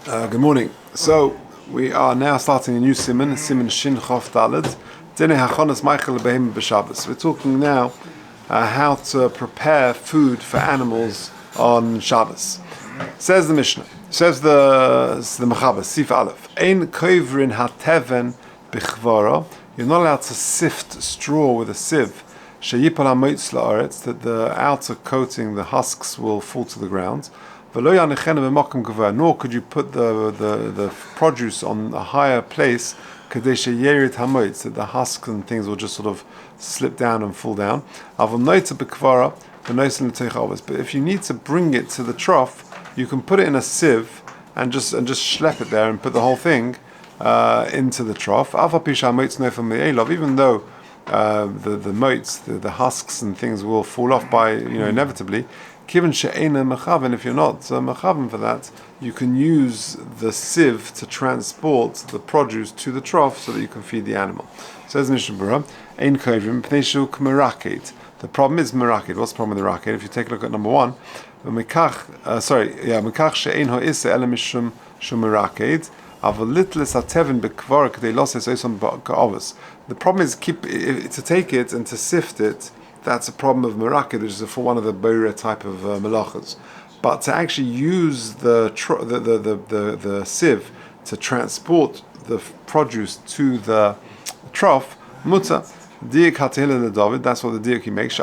Good morning. So we are now starting a new siman Shin Chof Daled. Dene Hachonas Michael Behem b'Shabbos. We're talking now how to prepare food for animals on Shabbos. Says the Mishnah. Says the Mechaber Sif Aleph. Ein kovrin hateven b'chvara. You're not allowed to sift straw with a sieve. Sheyipal hamoitz la'aretz, that the outer coating, the husks, will fall to the ground. Nor could you put the produce on a higher place, that the husks and things will just sort of slip down and fall down. But if you need to bring it to the trough, you can put it in a sieve and just schlep it there and put the whole thing into the trough. Even though the motes, the husks and things will fall off by inevitably. Given she'ena mechaven, if you're not mechaven for that, you can use the sieve to transport the produce to the trough so that you can feed the animal. Says Mishnah Berurah, ein kovrim pneishu k'meraked. The problem is meraked. What's the problem with the raket? If you take a look at number one, mikach she'ein ha'isa ele mishum shumeraked. The problem is to take it and to sift it. That's a problem of meraked, which is for one of the boira type of melachas. But to actually use the sieve to transport the produce to the trough, muta. That's what the diuk he makes.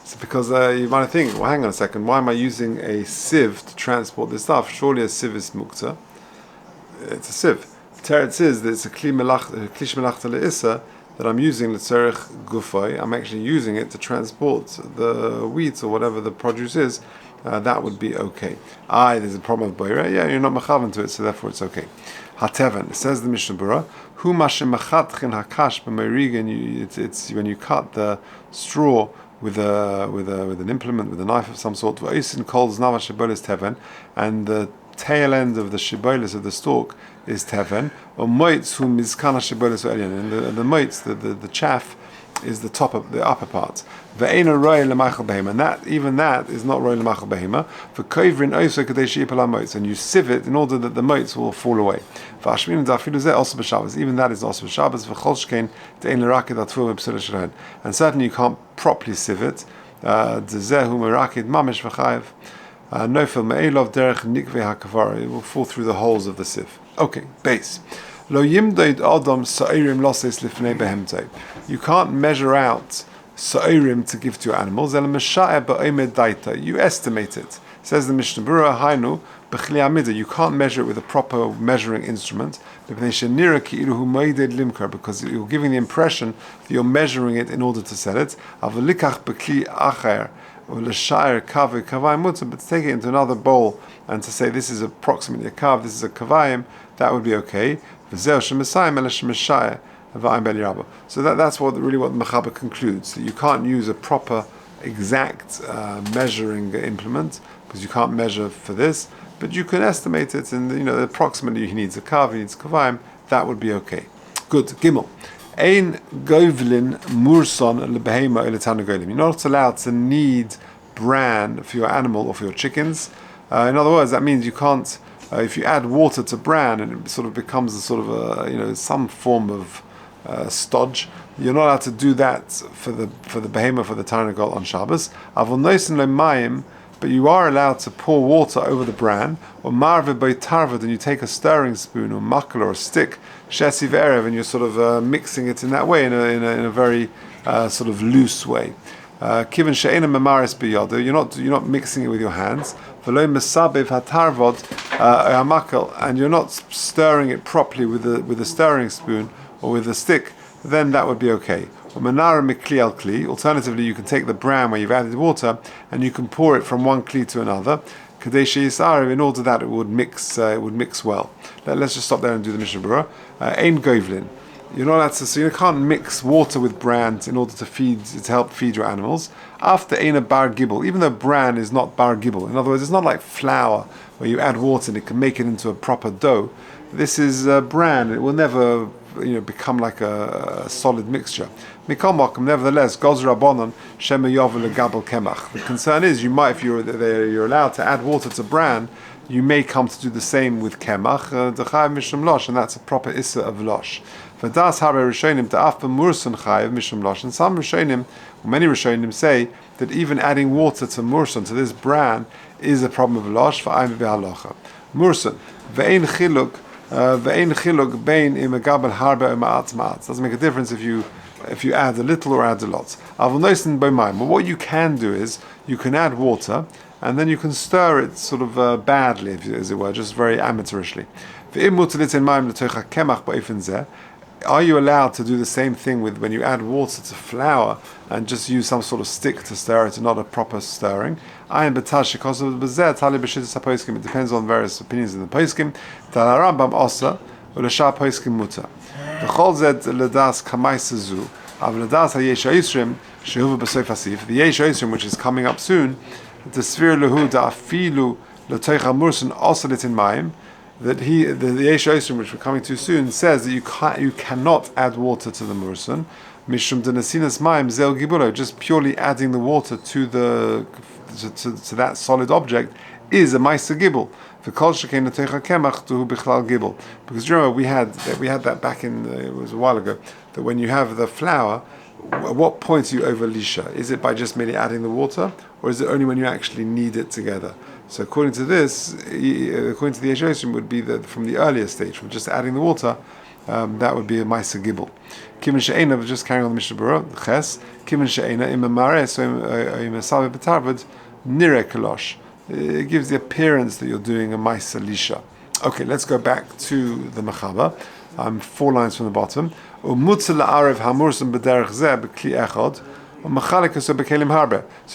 So because you might think, well, hang on a second, why am I using a sieve to transport this stuff? Surely a sieve is mukta. It's a sieve. Teretz is that it's a klish melachta le'issa that I'm using l'tzerich gufay. I'm actually using it to transport the wheat or whatever the produce is. That would be okay. There's a problem of boira. Yeah, you're not mechavan to it, so therefore it's okay. Hateven. It says the Mishnah Berurah, hu mashem machatchin hakash b'meirigen. It's when you cut the straw with an implement, with a knife of some sort. V'oisin kol znava shebolis teven, and the tail end of the shibolis of the stalk is teven. Or moitz hu mizkana shibolis elyon, and the moitz, the chaff, is the top of the upper part. Ve'ena roy lemachal behema, and that is not roy lemachal behema. For kovrin oso kadesh yipal hamoitz, and you sieve it in order that the moitz will fall away. V'ashmin dafilu zeh also b'Shabbos, even that is also b'Shabbos. V'chol shkein de'en l'rakid atfur v'psula shrein, and certainly you can't properly sieve it. Dezehu merakid mamish v'chayev. Nofel me'elov derech nikvei hakavara, it will fall through the holes of the sieve. Okay, base. Lo yimdoid adam sa'irim loses lifnei behemtei. You can't measure out sa'irim to give to your animals. El mesha'eh ba'omed daita. You estimate it. Says the Mishnah Berurah, hainu b'chli amida. You can't measure it with a proper measuring instrument because you're giving the impression that you're measuring it in order to sell it. Avalikach b'kli acher. But to take it into another bowl and to say this is approximately a kav, this is a kavayim, that would be okay. So that's what the Mechaber concludes, that you can't use a proper, exact measuring implement because you can't measure for this, but you can estimate it, and approximately he needs a kav, he needs a kavayim, that would be okay. Good. Gimel. Ein govlin murson lebehema eletanagolim. You're not allowed to knead bran for your animal or for your chickens. In other words, that means you can't. If you add water to bran and it sort of becomes a sort of some form of stodge, you're not allowed to do that for the behema, for the tanagol on Shabbos. Avol noisen lemayim, but you are allowed to pour water over the bran, or marve by tarvad, and you take a stirring spoon or makal or a stick, shesiv erev, and you're sort of mixing it in that way, in a very sort of loose way. Kiven she'ena memaris biyado, you're not mixing it with your hands. V'lo mesabev hatarvad hamakal, and you're not stirring it properly with a stirring spoon or with a stick. Then that would be okay. Alternatively, you can take the bran where you've added water and you can pour it from one kli to another, in order that it would mix well. Let's just stop there and do the Mishnah Berurah. Ein govlin. You're not allowed to, so you can't mix water with bran in order to help feed your animals. After Eina bar gibel, even though bran is not bar gibel, in other words, it's not like flour where you add water and it can make it into a proper dough. This is bran; it will never become like a solid mixture. Mikol Mokum, nevertheless, Goz Rabbanon Shema Yovel Gabel Kemach. The concern is you might, if you're allowed to add water to bran, you may come to do the same with Kemach, the Chaim Mishum Losh, and that's a proper Issa of Losh. V'das Harei Rishonim Ta'af B'Mursun Chayiv Mishum Losh. And some Rishonim, many Rishonim say that even adding water to Mursun, to this bran, is a problem of Losh, V'ayim B'Halacha. Mursun, Ve'ein Chiluk bein im megabel harbe or ma'at ma'at. Doesn't make a difference if you add a little or add a lot. But what you can do is you can add water and then you can stir it sort of badly, as it were, just very amateurishly. Are you allowed to do the same thing with when you add water to flour and just use some sort of stick to stir it and not a proper stirring? It depends on various opinions in the poskim. The Yesh Yisrim, which is coming up soon, the Sfir Lehu Da'afilu L'Teicha Mursun also lit in Mayim, that the Yesh Yisrim, which we're coming to soon, says that you cannot add water to the Mursun, Mishum Denasinas Mayim Zel Gibulo, just purely adding the water to that solid object is a Maisa Gibel. Because remember we had that back in it was a while ago, that when you have the flour, at what point do you over lisha? Is it by just merely adding the water, or is it only when you actually knead it together? So according to this, according to the Yeshua, would be that from the earlier stage, from just adding the water, that would be a Maisa Gibel. Kimin she'ena, just carrying on the Mishnah Berurah, Ches, Kimin she'ena im mare so im sabe betarved nire kalosh. It gives the appearance that you're doing a Maisa Lisha. Okay, let's go back to the Mechaba. 4 lines from the bottom. So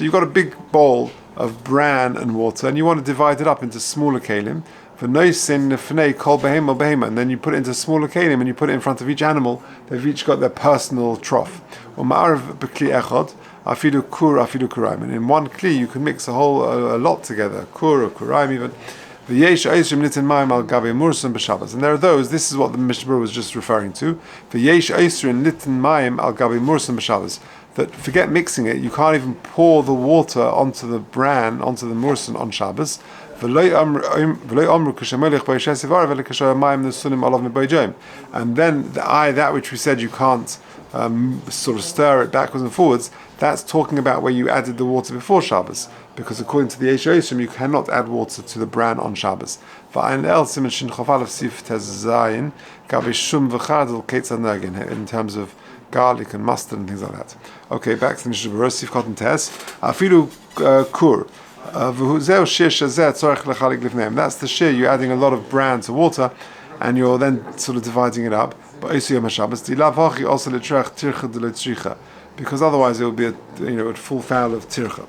you've got a big bowl of bran and water, and you want to divide it up into smaller kelim. And then you put it into smaller kelim, and you put it in front of each animal. They've each got their personal trough. Afidu kur, afidu kuraim. And in one kli you can mix a lot together, kur or kuraim even. V'yesh oisrim litin mayim al gabe mursun b'Shabbos. And there are those, this is what the Mishnah Berurah was just referring to. V'yesh oisrim litin mayim al gabe mursun b'Shabbos. That forget mixing it, you can't even pour the water onto the bran, onto the mursun on Shabbos. And then that which we said you can't sort of stir it backwards and forwards, that's talking about where you added the water before Shabbos, because according to the Yesh Yisrim, you cannot add water to the bran on Shabbos. In terms of garlic and mustard and things like that. Okay, back to the Mishnah Berurah, Sif Cotton Tess. Afilu kur. That's the shir, you're adding a lot of bran to water and you're then sort of dividing it up. Because otherwise it would be a full foul of tircha.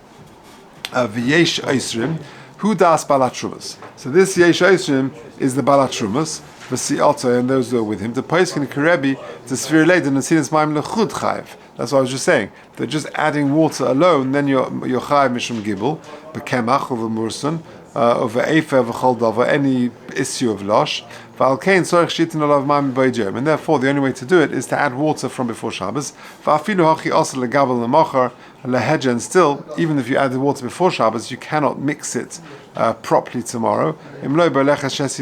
V'yesh Yisrim, who das balat trumas. So this Yesh Yisrim is the balat trumas, v'si'ata, and those who are with him. The poskin karebi, the sfir leiden, and sinas ma'im lechud chayiv. That's what I was just saying. They're just adding water alone, then you're chayiv mishum gibel, b'kemach over mursun, over efer v'chol dava, any issue of losh. And therefore, the only way to do it is to add water from before Shabbos. And still, even if you add the water before Shabbos, you cannot mix it properly tomorrow. Unless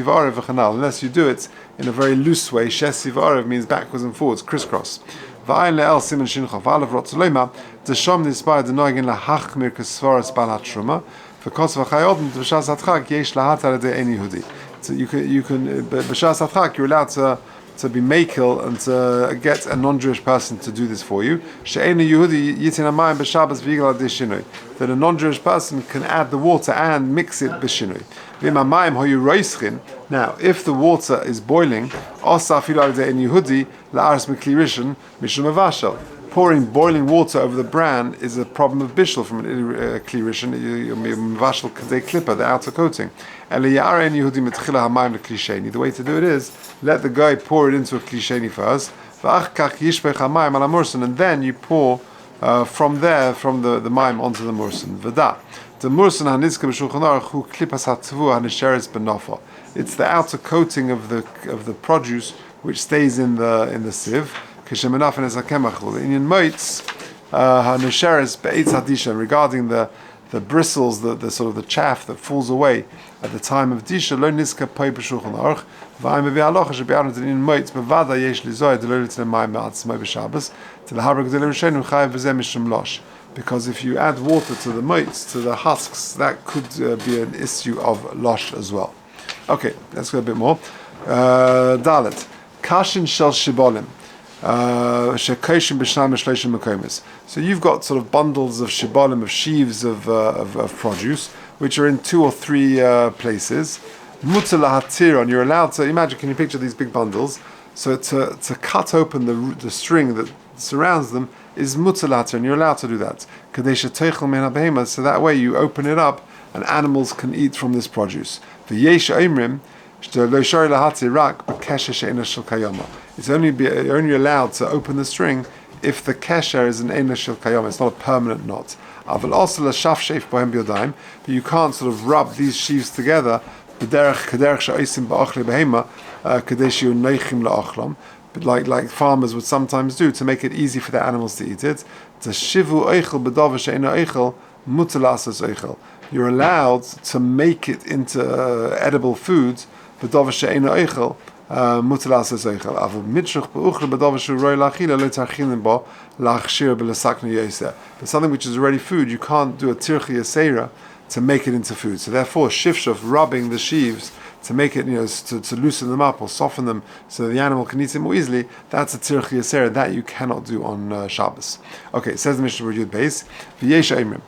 you do it in a very loose way. Shesiv arev means backwards and forwards, crisscross. So you can b'shas hatchak, you're allowed to be makel and to get a non-Jewish person to do this for you. She'ena Yehudi yitin hamayim b'Shabbos v'yigal adishinoi. That a non-Jewish person can add the water and mix it b'shinoi. V'im hamayim hoyu roischin. Now, if the water is boiling, osa afilu adei en Yehudi la'aris mikli rishon mishum avashel. Pouring boiling water over the bran is a problem of bishul from a kli rishon. Mavashel kadei klippa, the outer coating. The way to do it is let the guy pour it into a klisheni first, and then you pour from there, from the maim onto the mursan. The mursan hanizka b'shulchan aruch hu klipas hatvu hanisheres b'nofa. It's the outer coating of the produce which stays in the sieve. Kishemenaf and Ezakemachul. The Indian moitz hanesheres be'etz hadisha, regarding the bristles, the sort of the chaff that falls away at the time of disha. Lo niska poi b'shulchan aruch. V'ayim be'alocha shebe'aron to the Indian moitz bevada yesh lizoy de'lo litzne mayim ba'atzmai b'Shabbos to the haber g'delim shenu chayav v'zeh mishum losh. Because if you add water to the moitz, to the husks, that could be an issue of losh as well. Okay, let's go a bit more. Dalet. Kashin shel shibolim. So you've got sort of bundles of shibolim, of sheaves of produce, which are in 2 or 3 places. Mutar lahatiron, you're allowed to, imagine, can you picture these big bundles? So to cut open the string that surrounds them is mutar lahatiron, you're allowed to do that. So that way you open it up and animals can eat from this produce. V'yesh oimrim, it's only allowed to open the string if the kesher is an eina shel kayom. It's not a permanent knot. But you can't sort of rub these sheaves together. But like farmers would sometimes do to make it easy for their animals to eat it. You're allowed to make it into edible foods. But something which is already food, you can't do a tirchi yasera to make it into food. So therefore, shifshuf, rubbing the sheaves to make it, to loosen them up or soften them so the animal can eat it more easily, that's a tirchi yasera that you cannot do on Shabbos. Okay, it says the Mishnah Yud Beis, v'yesh oimrim.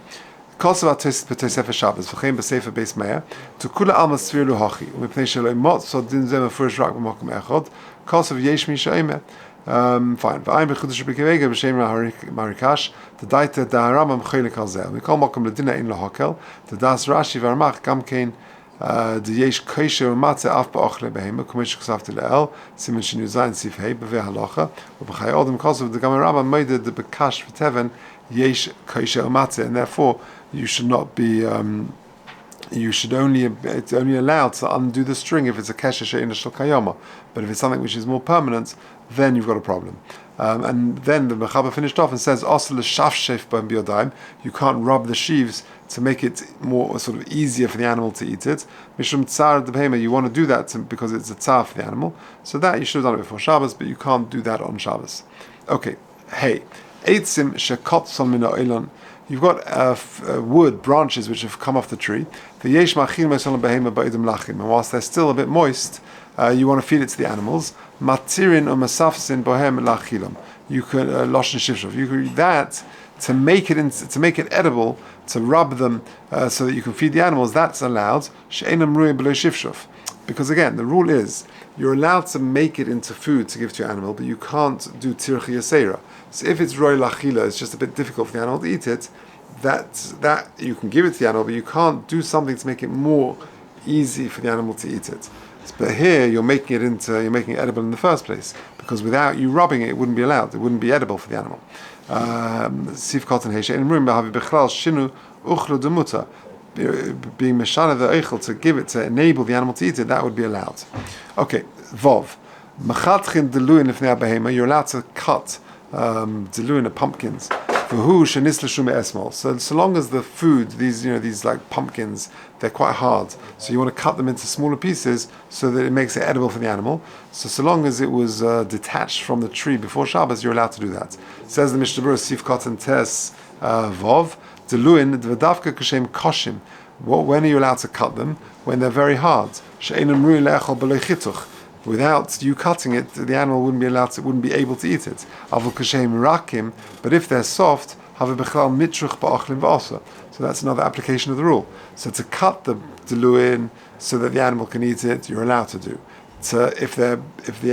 Kosav Tosefes Shabbos v'chein b'sefer Beis Meir to kula alma sfir luhachi u'mipnei shelo imot so din zeh mefurish rak b'makom echad kosav yesh mi she'omer. Fine. V'ayim b'chudash b'kevega b'shem marikash the daita da'aramam cholik al zeh mikol makom ledina in lahakel the das Rashi v'armach gam kein the yesh koishe u'matzeh af ba'ochle behema kumish ksavti le'el simen shenu zayin sif hei b'veh halacha u'b'chay odem kosav the gam Rambam moeded the b'kash v'teven yesh koishe u'matzeh, and therefore you should not be. It's only allowed to undo the string if it's a kesher she'eina shel kayoma. But if it's something which is more permanent, then you've got a problem. And then the Mechaber finished off and says, "Asel shafshef b'hem biyodayim." You can't rub the sheaves to make it more sort of easier for the animal to eat it. Mishum tsar debehema. You want to do that because it's a tsar for the animal. So that you should have done it before Shabbos, but you can't do that on Shabbos. Okay. Hey, eitzim shekotzon min ha'olan. You've got wood branches which have come off the tree. And whilst they're still a bit moist, you want to feed it to the animals. You could you could use that to make it edible, to rub them so that you can feed the animals. That's allowed. Because again, the rule is you're allowed to make it into food to give to your animal, but you can't do tirchi yasera. So if it's roy lachila, it's just a bit difficult for the animal to eat it. That you can give it to the animal, but you can't do something to make it more easy for the animal to eat it. But here you're making it edible in the first place, because without you rubbing it, it wouldn't be allowed. It wouldn't be edible for the animal. Being meshana the eichel to give it, to enable the animal to eat it, that would be allowed. Okay, vov. You're allowed to cut diluin, the pumpkins. So long as the food, these like pumpkins, they're quite hard. So you want to cut them into smaller pieces so that it makes it edible for the animal. So long as it was detached from the tree before Shabbos, you're allowed to do that. Says the Mishnah Berurah, Sif Kotan Tes Vov, Deluin, Dvadavka Kashem Koshim. When are you allowed to cut them? When they're very hard. She'enam ruin le'echol b'lo chituch. Without you cutting it, the animal wouldn't be able to eat it. Avul kashem rakim, but if they're soft, have a bechal mitruch ba'achlim v'asa. So that's another application of the rule. So to cut the deluin so that the animal can eat it, you're allowed to do. So if they're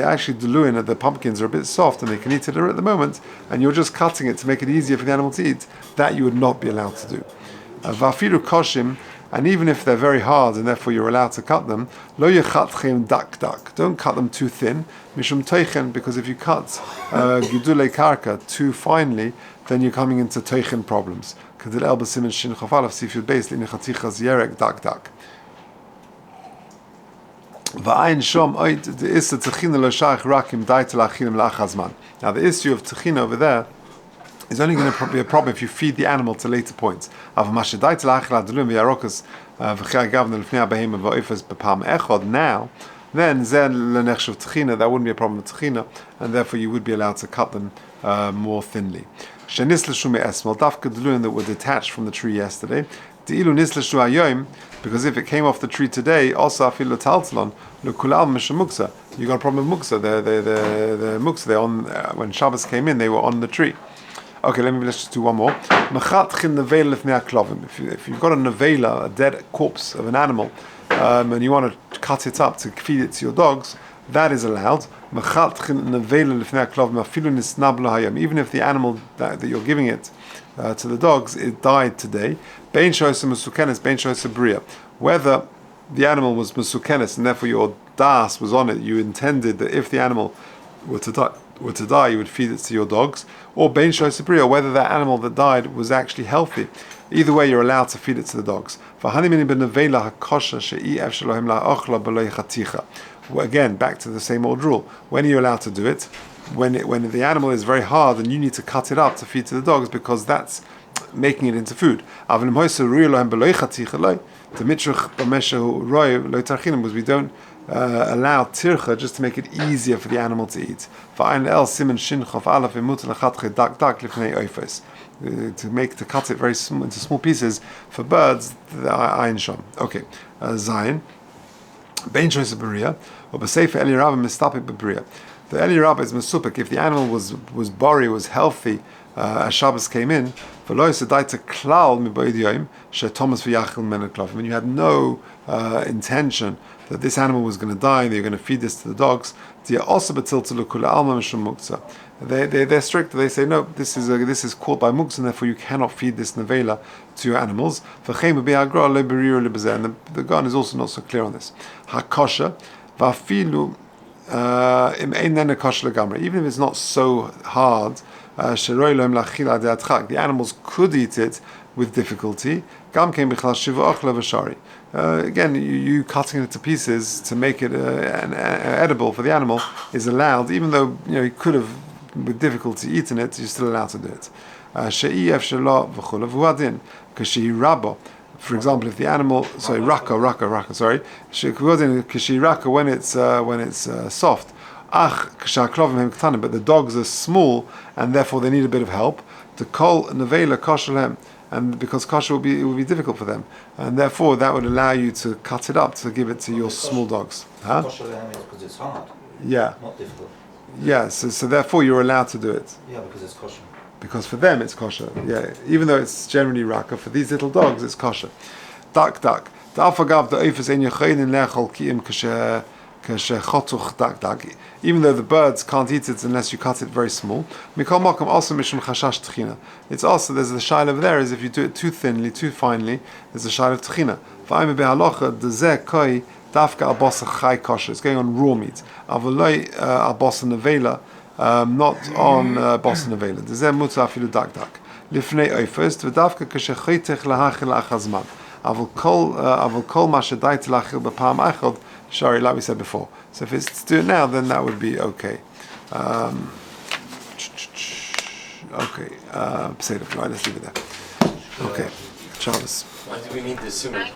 actually deluin, the pumpkins are a bit soft and they can eat it at the moment, and you're just cutting it to make it easier for the animal to eat, that you would not be allowed to do. Vafiru koshim. And even if they're very hard and therefore you're allowed to cut them, lo yechatchem dak. Don't cut them too thin, mishum teichen, because if you cut gidulei karka too finely, then you're coming into teichen problems. Kadil el b'simen shin chafalav sifyud beis li'nechatichas yerek dak. V'ayin shom oid the issa techina lo shaykh rakim daita lachilim la'achazman. Now the issue of techina over there is only going to be a problem if you feed the animal to later points. Now, then zen lenechshav techina, that wouldn't be a problem with techina, and therefore you would be allowed to cut them more thinly. That were detached from the tree yesterday. Because if it came off the tree today, also you got a problem with muksa. The muksa, they're on, when Shabbos came in, they were on the tree. Okay, let's just do one more. If you've got a nevela, a dead corpse of an animal, and you want to cut it up to feed it to your dogs, that is allowed. Even if the animal that you're giving it to the dogs, it died today. Whether the animal was musukenes and therefore your das was on it, you intended that if the animal were to die, you would feed it to your dogs, or bein shoysabriya, whether that animal that died was actually healthy. Either way, you're allowed to feed it to the dogs. Again, back to the same old rule. When are you allowed to do it? When the animal is very hard and you need to cut it up to feed to the dogs because that's making it into food. Was we don't allow tircha just to make it easier for the animal to eat. To cut it very small, into small pieces for birds, the ayin shom. Okay, Zayin. Bein shoysa b'riya, or b'seifa Eli Rabbi mistapik b'riya. The Eli Rabbi is mesupik. If the animal was bori, was healthy, as Shabbos came in, v'lo yisedaita klal miboid yoyim she'tomas v'yachil men klavim. And you had no intention that this animal was going to die, that you're going to feed this to the dogs. They're strict. They say no. This is caught by muksa, and therefore you cannot feed this nevela to your animals. And the Gan is also not so clear on this. Hakosha vafilu even if it's not so hard, the animals could eat it with difficulty. Again, you cutting it to pieces to make it edible for the animal is allowed, even though you could have with difficulty eaten it. You're still allowed to do it. For example, if the animal, raka, when it's soft. But the dogs are small and therefore they need a bit of help. To call nevela kosher, and because kosher will be difficult for them, and therefore that would allow you to cut it up to give it to your small dogs. Huh? Kosher because it's hard. Yeah. Not difficult. Yeah. So therefore you're allowed to do it. Yeah, because it's kosher. Because for them it's kosher. Yeah. Even though it's generally raka, for these little dogs it's kosher. Dak. The afagav the oifus en yechoinin lechol kiim kasher. Even though the birds can't eat it unless you cut it very small. It's also there's the shaila over there is if you do it too thinly, too finely, there's a shaila of tchina. It's going on raw meat. Not on bossa nevela. Sorry, like we said before. So if it's to do it now, then that would be okay. Okay, right, let's leave it there. Okay, Shabbos. Why do we need this sooner?